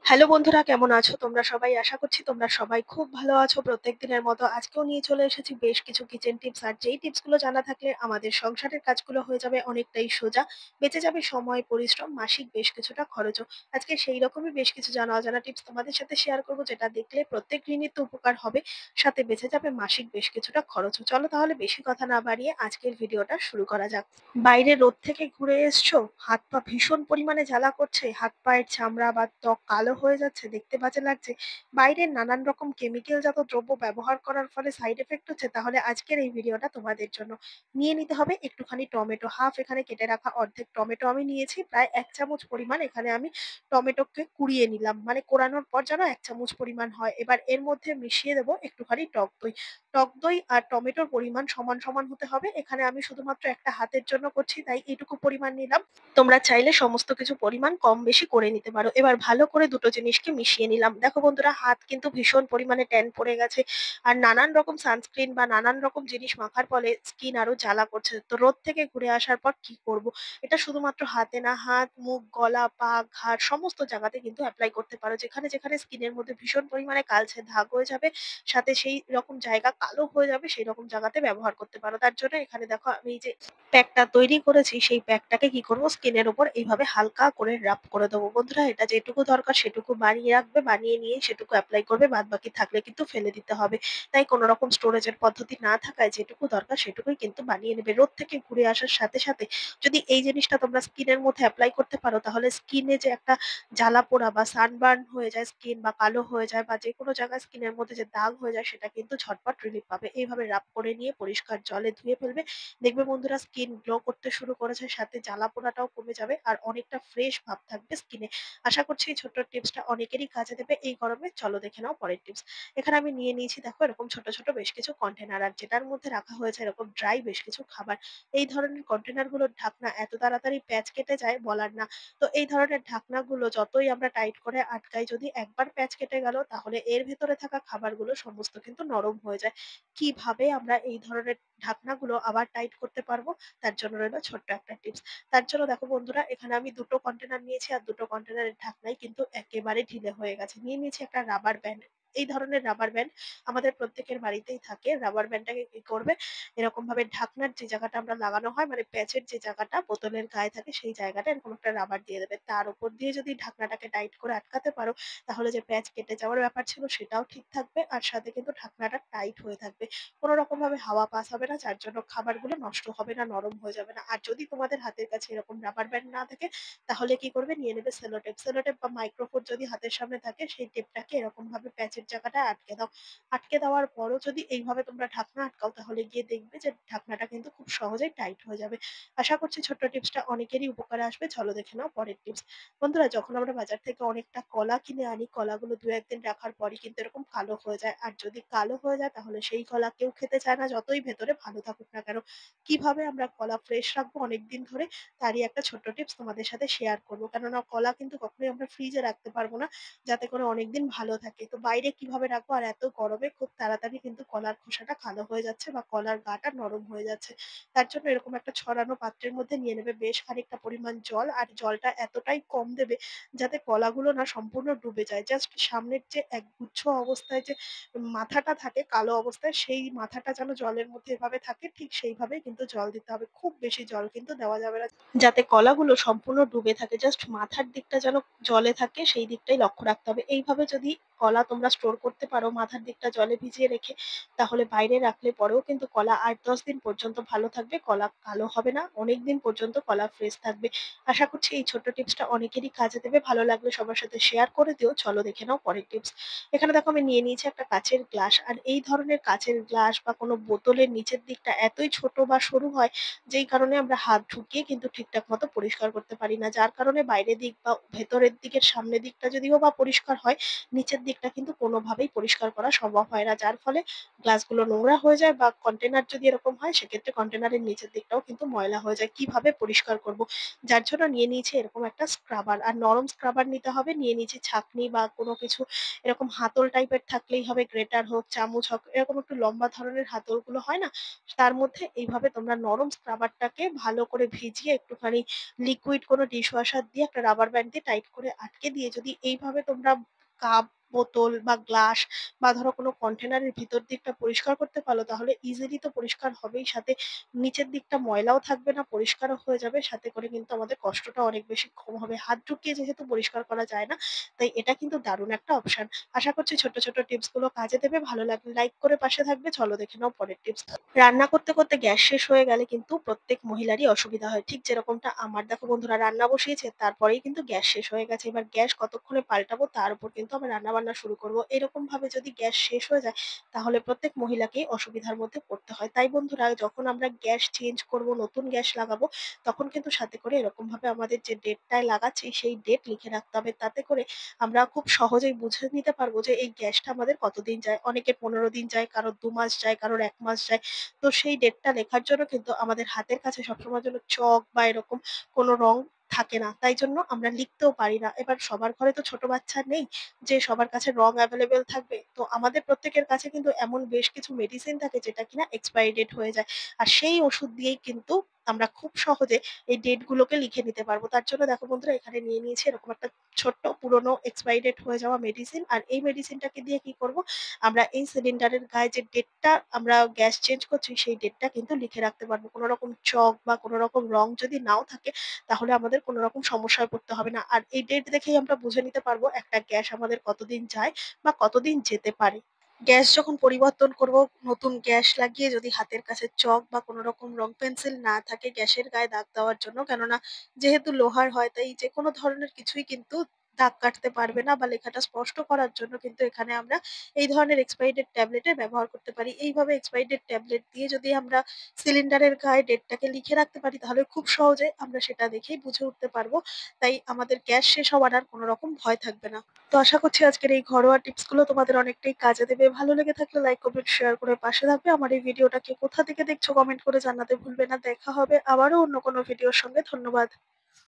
Hello বন্ধুরা, কেমন আছো তোমরা সবাই? আশা করছি তোমরা সবাই খুব ভালো আছো। প্রত্যেকদিনের মতো আজকেও নিয়ে চলে এসেছি বেশ কিছু কিচেন টিপস। আর যেই টিপসগুলো জানা থাকলে আমাদের সংসারের কাজগুলো হয়ে যাবে অনেকটাই সোজা। বেঁচে যাবে সময়, পরিশ্রম, মাসিক বেশ কিছুটা খরচও। আজকে সেই রকমই বেশ কিছু জানা অজানা টিপস তোমাদের সাথে শেয়ার করব, যেটা দেখলে প্রত্যেক গৃহিণীর তো উপকার হবে, সাথে বেঁচে যাবে মাসিক বেশ কিছুটা খরচও। চলো তাহলে বেশি কথা না বাড়িয়ে আজকের ভিডিওটা শুরু করা যাক। বাইরে রোদ থেকে ঘুরে এসছো, হাত পা ভীষণ পরিমাণে জ্বালা করছে, হাত পায়ের চামড়া বা ত্বক কালো হয়ে যাচ্ছে, দেখতে বাজে লাগছে, বাইরের নানান রকম কেমিক্যাল জাত দ্রব্য ব্যবহার করার ফলে সাইড এফেক্ট হচ্ছে, তাহলে আজকের এই ভিডিওটা তোমাদের জন্য। নিয়ে নিতে হবে একটুখানি টমেটো, হাফ এখানে কেটে রাখা অর্ধেক টমেটো আমি নিয়েছি, প্রায় 1 চামচ পরিমাণ এখানে আমি টমেটোকে কুড়িয়ে নিলাম, মানে কোরানোর পর যেন 1 চামচ পরিমাণ হয়। এবার এর মধ্যে মিশিয়ে দেবো একটুখানি টক দই। টক দই আর টমেটোর পরিমাণ সমান সমান হতে হবে। এখানে আমি শুধুমাত্র একটা হাতের জন্য করছি, তাই এইটুকু পরিমাণ নিলাম। তোমরা চাইলে সমস্ত কিছু পরিমাণ কম বেশি করে নিতে পারো। এবার ভালো করে দুটো জিনিসকে মিশিয়ে নিলাম। দেখো বন্ধুরা, হাত কিন্তু ভীষণ পরিমাণে ট্যান পড়ে গেছে, আর নানান রকম সানস্ক্রিন বা নানান রকম জিনিস মাখার ফলে স্কিন আরো জ্বালা করছে। তো রোদ থেকে ঘুরে আসার পর কি করব? এটা শুধুমাত্র হাতে না, হাত, মুখ, গলা, পা, ঘাড় সমস্ত জায়গাতে কিন্তু অ্যাপ্লাই করতে পারো। যেখানে যেখানে স্কিনের মধ্যে ভীষণ পরিমাণে কালচে দাগ হয়ে যাবে, সাথে সেই রকম জায়গা কালো হয়ে যাবে, সেই রকম জায়গাতে ব্যবহার করতে পারো। তার জন্য এখানে দেখো আমি এই যে প্যাকটা তৈরি করেছি, সেই প্যাকটাকে কি করব, স্কিনের উপর এইভাবে হালকা করে রাব করে দেবো। বন্ধুরা, এটা যেটুকু দরকার সেটুকু বানিয়ে রাখবে, বানিয়ে নিয়ে সেটুকু অ্যাপ্লাই করবে, বাদ বাকি থাকলে কিন্তু ফেলে দিতে হবে। তাই কোনো রকম স্টোরেজের পদ্ধতি না থাকায় যেটুকু দরকার সেটুকুই কিন্তু বানিয়ে নেবে। রোদ থেকে ঘুরে আসার সাথে সাথে যদি এই জিনিসটা তোমরা স্কিনের মধ্যে অ্যাপ্লাই করতে পারো, তাহলে স্কিনে যে একটা জ্বালা পোড়া বা সানবার্ন হয়ে যায় স্কিন, বা কালো হয়ে যায়, বা যে কোনো জায়গায় স্কিনের মধ্যে যে দাগ হয়ে যায়, সেটা কিন্তু ঝটপট রিলিফ পাবে। এইভাবে রাব করে নিয়ে পরিষ্কার জলে ধুয়ে ফেলবে। দেখবে বন্ধুরা, স্কিন গ্লো করতে শুরু করেছে, সাথে জ্বালা পোড়াটাও কমে যাবে, আর অনেকটা ফ্রেশ ভাব থাকবে স্কিনে। আশা করছি এই ছোট্ট টিপসটা অনেকেরই কাজে দেবে এই গরমে। চলো দেখে নাও পরের টিপস। এখানে আমি নিয়ে নিয়েছি দেখো এরকম ছোট ছোট বেশ কিছু কন্টেনার, আর যেটার মধ্যে রাখা হয়েছে এরকম ড্রাই বেশ কিছু খাবার। এই ধরনের কন্টেনার গুলোর ঢাকনা এত তাড়াতাড়ি প্যাচ কেটে যায় বলার না। তো এই ধরনের ঢাকনাগুলো যতই আমরা টাইট করে আটকাই, যদি একবার প্যাচ কেটে গেল, তাহলে এর ভেতরে থাকা খাবারগুলো সমস্ত কিন্তু নরম হয়ে যায়। কিভাবে আমরা এই ধরনের ঢাকনাগুলো আবার টাইট করতে পারবো, তার জন্য রইলো ছোট্ট একটা টিপস। তার জন্য দেখো বন্ধুরা, এখানে আমি দুটো কন্টেনার নিয়েছি, আর দুটো কন্টেনারের ঢাকনাই কিন্তু একেবারে ঢিলে হয়ে গেছে। নিয়ে নিয়েছি একটা রাবার ব্যান্ড। এই ধরনের রাবার ব্যান্ড আমাদের প্রত্যেকের বাড়িতেই থাকে। রাবার ব্যান্ডটাকে কি করবে, এরকম ভাবে ঢাকনার যে জায়গাটা আমরা লাগানো হয়, মানে প্যাচের যে জায়গাটা বোতলের গায়ে থাকে, সেই জায়গাটা এরকম একটা রাবার দিয়ে দেবে। তার উপর দিয়ে যদি ঢাকনাটাকে টাইট করে আটকাতে পারো, তাহলে যে প্যাচ কেটে যাওয়ার ব্যাপার ছিল সেটাও ঠিক থাকবে, আর সাথে কিন্তু ঢাকনাটা টাইট হয়ে থাকবে। কোনো রকম ভাবে হাওয়া পাস হবে না, যার জন্য খাবারগুলো নষ্ট হবে না, নরম হয়ে যাবে না। আর যদি তোমাদের হাতের কাছে এরকম রাবার ব্যান্ড না থাকে, তাহলে কি করবে, নিয়ে নেবে সেলোটেপ। সেলোটেপ বা মাইক্রোফোন যদি হাতের সামনে থাকে, সেই টেপটাকে এরকম ভাবে প্যাচের জায়গাটা আটকে দাও। আটকে দেওয়ার পরও যদি এইভাবে তোমরা ঢাকনা আটকাও, তাহলে গিয়ে দেখবে যে ঢাকনাটা কিন্তু খুব সহজেই টাইট হয়ে যাবে। আশা করছি ছোট্ট টিপসটা অনেকেরই উপকারে আসবে। চলো দেখে নাও পরের টিপস। বন্ধুরা, যখন আমরা বাজার থেকে অনেকটা কলা কিনে আনি, কলাগুলো দু একদিন রাখার পরই কিন্তু এরকম কালো হয়ে যায়। আর যদি কালো হয়ে যায়, তাহলে সেই কলা কেউ খেতে চায় না, যতই ভেতরে ভালো থাকুক না কেন। কিভাবে আমরা কলা ফ্রেশ রাখবো অনেকদিন ধরে, তারই একটা ছোট্ট টিপস তোমাদের সাথে শেয়ার করবো। কেননা কলা কিন্তু কখনোই আমরা ফ্রিজে রাখতে পারবো না, যাতে করে অনেকদিন ভালো থাকে। তো বাইরে কিভাবে রাখবো, আর এত গরমে খুব তাড়াতাড়ি কিন্তু কলার খোসাটা কালো হয়ে যাচ্ছে, বা কলার গাটা নরম হয়ে যাচ্ছে। তার জন্য এরকম একটা ছড়ানো পাত্রের মধ্যে নিয়ে নেবে বেশ খানিকটা পরিমাণ জল, আর জলটা এতটাই কম দেবে যাতে কলাগুলো না সম্পূর্ণ ডুবে যায়। জাস্ট সামনের যে একগুচ্ছ অবস্থায় যে মাথাটা থাকে কালো অবস্থায়, সেই মাথাটা যেন জলের মধ্যে এভাবে থাকে, ঠিক সেইভাবেই কিন্তু জল দিতে হবে। খুব বেশি জল কিন্তু দেওয়া যাবে না, যাতে কলাগুলো সম্পূর্ণ ডুবে থাকে। জাস্ট মাথার দিকটা যেন জলে থাকে, সেই দিকটাই লক্ষ্য রাখতে হবে। এইভাবে যদি কলা তোমরা স্টোর করতে পারো, মাথার দিকটা জলে ভিজিয়ে রেখে, তাহলে বাইরে রাখলে পরেও কিন্তু কলা 8-10 দিন পর্যন্ত ভালো থাকবে। কলা কালো হবে না, অনেক দিন পর্যন্ত কলা ফ্রেশ থাকবে। আশা করছি এই ছোট্ট টিপসটা অনেকেরই কাজে দেবে। ভালো লাগলে সবার সাথে শেয়ার করে দিও। চলো দেখে নাও পরের টিপস। এখানে দেখো আমি নিয়ে নিয়েছি একটা কাচের গ্লাস, আর এই ধরনের কাচের গ্লাস বা কোনো বোতলের নিচের দিকটা এতই ছোট বা সরু হয়, যেই কারণে আমরা হাত ঢুকিয়ে কিন্তু ঠিকঠাক মতো পরিষ্কার করতে পারি না, যার কারণে বাইরের দিক বা ভেতরের দিকের সামনের দিকটা যদিও বা পরিষ্কার হয়, নিচের দিকটা কিন্তু কোনোভাবেই পরিষ্কার করা সম্ভব হয় না। যার ফলে গ্লাসগুলো নোংরা হয়ে যায়, বা কন্টেনার যদি এরকম হয় সেক্ষেত্রে কন্টেনারের নিচের দিকটাও কিন্তু ময়লা হয়ে যায়। কিভাবে পরিষ্কার করব? যার জন্য নিয়ে নিয়েছি এরকম একটা স্ক্রাবার, আর নরম স্ক্রাবার নিতে হবে। নিয়ে নিয়েছি ছাঁকনি বা কোনো কিছু এরকম হাতল টাইপের থাকলেই হবে, গ্রেটার হোক, চামচ হোক, এরকম একটু লম্বা ধরনের হাতলগুলো হয় না? তার মধ্যে এইভাবে তোমরা নরম স্ক্রাবারটাকে ভালো করে ভিজিয়ে একটুখানি লিকুইড কোনো ডিশওয়াশার দিয়ে একটা রাবার ব্যান্ড দিয়ে টাইট করে আটকে দিয়ে যদি এইভাবে তোমরা কাপ, বোতল বা গ্লাস বা ধরো কোনো কন্টেনারের ভিতর দিকটা পরিষ্কার করতে পারো, তাহলে ইজিলি তো পরিষ্কার হবেই, সাথে নিচের দিকটা ময়লাও থাকবে না, পরিষ্কারও হয়ে যাবে। সাথে করে কিন্তু আমাদের কষ্টটা অনেক বেশি কম হবে। হাত ঢুকিয়ে যেহেতু পরিষ্কার করা যায় না, তাই এটা কিন্তু দারুণ একটা অপশন। আশা করছি ছোট ছোট টিপস গুলো কাজে দেবে। ভালো লাগলে লাইক করে পাশে থাকবে। চলো দেখে নাও পরের টিপস। রান্না করতে করতে গ্যাস শেষ হয়ে গেলে কিন্তু প্রত্যেক মহিলারই অসুবিধা হয়, ঠিক যেরকমটা আমার। দেখো বন্ধুরা, রান্না বসিয়েছে, তারপরেই কিন্তু গ্যাস শেষ হয়ে গেছে। এবার গ্যাস কতক্ষণে পাল্টাবো তার উপর কিন্তু আবার রান্না বান্না শুরু করবো। এরকম ভাবে যদি গ্যাস শেষ হয়ে যায়, তাহলে প্রত্যেক মহিলাকেই অসুবিধার মধ্যে পড়তে হয়। তাই বন্ধুরা, যখন আমরা গ্যাস চেঞ্জ করব, নতুন গ্যাস লাগাবো, তখন কিন্তু সাথে করে এরকম ভাবে আমাদের যে ডেটটায় লাগাচ্ছি সেই ডেট লিখে রাখতে হবে। তাতে করে আমরা খুব সহজেই বুঝে নিতে পারবো যে এই গ্যাসটা আমাদের কতদিন যায়। অনেকের 15 দিন যায়, কারোর 2 মাস যায়, কারোর 1 মাস যায়। তো সেই ডেটটা লেখার জন্য কিন্তু আমাদের হাতের কাছে সবসময় জন্য চক বা এরকম কোনো রং থাকে না। তাই জন্য আমরা লিখতেও পারি না। এবার সবার ঘরে তো ছোট বাচ্চা নেই যে সবার কাছে রং অ্যাভেলেবেল থাকবে। তো আমাদের প্রত্যেকের কাছে কিন্তু এমন বেশ কিছু মেডিসিন থাকে যেটা কিনা এক্সপায়ারি ডেট হয়ে যায়। আর সেই ওষুধ দিয়েই কিন্তু আমরা খুব সহজে এই ডেট গুলোকে লিখে নিতে পারবো। তার জন্য দেখো বন্ধুরা, এখানে নিয়ে নিয়েছি এরকম একটা ছোট্ট পুরনো এক্সপায়ারি ডেট হয়ে যাওয়া মেডিসিন। আর এই মেডিসিনটাকে দিয়ে কি করব, আমরা এই সিলিন্ডারের গায়ে যে ডেটটা আমরা গ্যাস চেঞ্জ করছি সেই ডেটটা কিন্তু লিখে রাখতে পারবো। কোনো রকম চক বা কোনো রকম রং যদি নাও থাকে, তাহলে আমাদের কোনো রকম সমস্যায় পড়তে হবে না। আর এই ডেট দেখেই আমরা বুঝে নিতে পারবো একটা গ্যাস আমাদের কতদিন যায় বা কতদিন যেতে পারে। গ্যাস যখন পরিবর্তন করব, নতুন গ্যাস লাগিয়ে যদি হাতের কাছে চক বা কোনো রকম রং পেন্সিল না থাকে গ্যাসের গায়ে দাগ দেওয়ার জন্য, কেননা যেহেতু লোহার হয় তাই যে কোনো ধরনের কিছুই কিন্তু দাগ কাটতে পারবে না, বা লেখাটা স্পষ্ট করার জন্য কিন্তু এখানে আমরা এই ধরনের এক্সপাইরি ডেট ট্যাবলেটের ব্যবহার করতে পারি। এইভাবে এক্সপাইরি ডেট ট্যাবলেট দিয়ে যদি আমরা সিলিন্ডারের গায়ে ডেটটাকে লিখে রাখতে পারি, তাহলে খুব সহজে আমরা সেটা দেখেই বুঝে উঠতে পারবো। তাই আমাদের গ্যাস শেষ হওয়ার আর কোনো রকম ভয় থাকবে না। তো আশা করছি আজকের এই ঘরোয়া টিপস গুলো তোমাদের অনেকটাই কাজে দেবে। ভালো লেগে থাকলে লাইক, কমেন্ট, শেয়ার করে পাশে থাকবে। আমার এই ভিডিওটা কে কোথা থেকে দেখছো কমেন্ট করে জানাতে ভুলবে না। দেখা হবে আবারও অন্য কোনো ভিডিওর সঙ্গে। ধন্যবাদ।